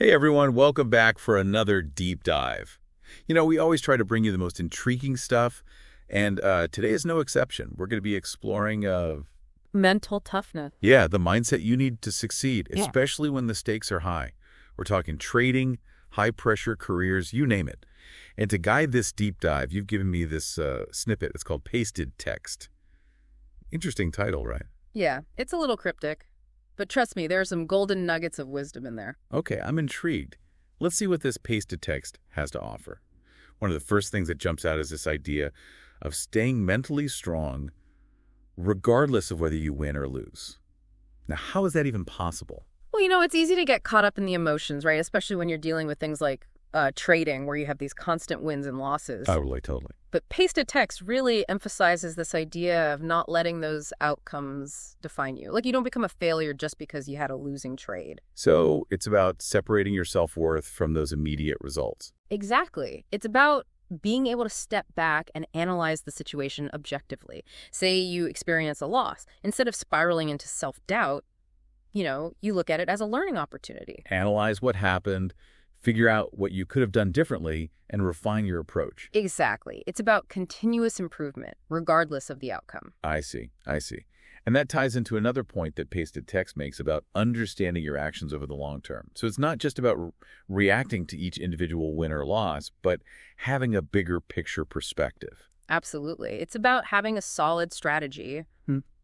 Hey everyone, welcome back for another deep dive. We always try to bring you the most intriguing stuff, and today is no exception. We're going to be exploring, Mental toughness. the mindset you need to succeed, Yeah. especially when the stakes are high. We're talking trading, high-pressure careers, you name it. And to guide this deep dive, you've given me this snippet. It's called Pasted Text. Interesting title, right? Yeah, it's a little cryptic. But trust me, there are some golden nuggets of wisdom in there. Okay, I'm intrigued. Let's see what this pasted text has to offer. One of the first things that jumps out is this idea of staying mentally strong regardless of whether you win or lose. Now, how is that even possible? Well, it's easy to get caught up in the emotions, right? Especially when you're dealing with things like trading, where you have these constant wins and losses. Totally. But pasted text really emphasizes this idea of not letting those outcomes define you. Like, you don't become a failure just because you had a losing trade. So it's about separating your self-worth from those immediate results. Exactly. It's about being able to step back and analyze the situation objectively. Say you experience a loss. Instead of spiraling into self-doubt, you look at it as a learning opportunity. Analyze what happened, figure out what you could have done differently, and refine your approach. Exactly. It's about continuous improvement, regardless of the outcome. I see. And that ties into another point that pasted text makes about understanding your actions over the long term. So it's not just about reacting to each individual win or loss, but having a bigger picture perspective. Absolutely. It's about having a solid strategy,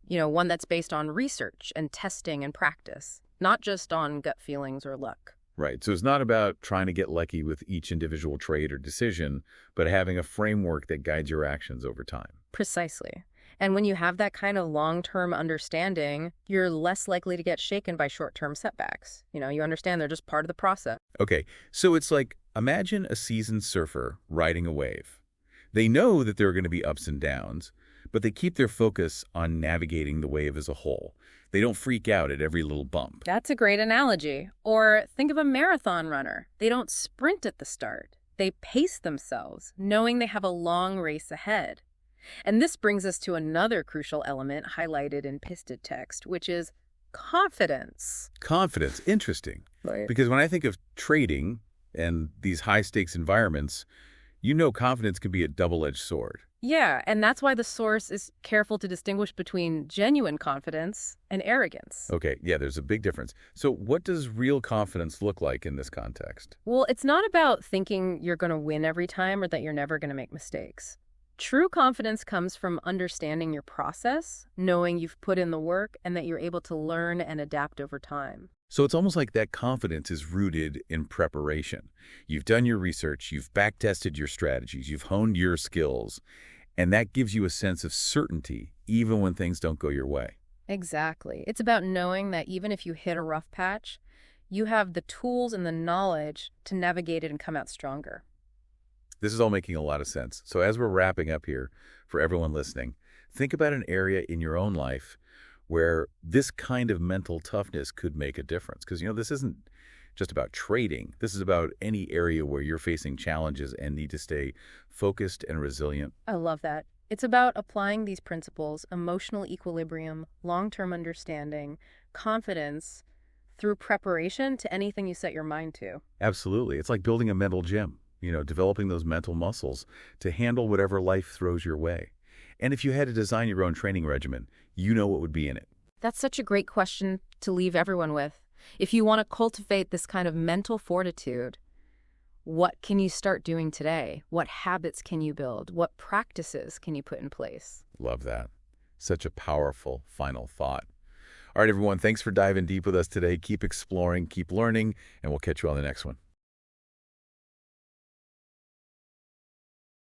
one that's based on research and testing and practice, not just on gut feelings or luck. Right. So it's not about trying to get lucky with each individual trade or decision, but having a framework that guides your actions over time. Precisely. And when you have that kind of long-term understanding, you're less likely to get shaken by short-term setbacks. You understand they're just part of the process. Okay, so it's like, imagine a seasoned surfer riding a wave. They know that there are going to be ups and downs, but they keep their focus on navigating the wave as a whole. They don't freak out at every little bump. That's a great analogy. Or think of a marathon runner. They don't sprint at the start. They pace themselves, knowing they have a long race ahead. And this brings us to another crucial element highlighted in pasted text, which is confidence. Confidence, interesting. Right. Because when I think of trading and these high-stakes environments, confidence can be a double-edged sword. Yeah, and that's why the source is careful to distinguish between genuine confidence and arrogance. Okay, yeah, there's a big difference. So what does real confidence look like in this context? Well, it's not about thinking you're going to win every time or that you're never going to make mistakes. True confidence comes from understanding your process, knowing you've put in the work, and that you're able to learn and adapt over time. So it's almost like that confidence is rooted in preparation. You've done your research, you've back-tested your strategies, you've honed your skills, and that gives you a sense of certainty even when things don't go your way. Exactly. It's about knowing that even if you hit a rough patch, you have the tools and the knowledge to navigate it and come out stronger. This is all making a lot of sense. So as we're wrapping up here, for everyone listening, think about an area in your own life where this kind of mental toughness could make a difference. Because, this isn't just about trading. This is about any area where you're facing challenges and need to stay focused and resilient. I love that. It's about applying these principles, emotional equilibrium, long-term understanding, confidence, through preparation to anything you set your mind to. Absolutely. It's like building a mental gym, developing those mental muscles to handle whatever life throws your way. And if you had to design your own training regimen, what would be in it. That's such a great question to leave everyone with. If you want to cultivate this kind of mental fortitude, what can you start doing today? What habits can you build? What practices can you put in place? Love that. Such a powerful final thought. All right, everyone, thanks for diving deep with us today. Keep exploring, keep learning, and we'll catch you on the next one.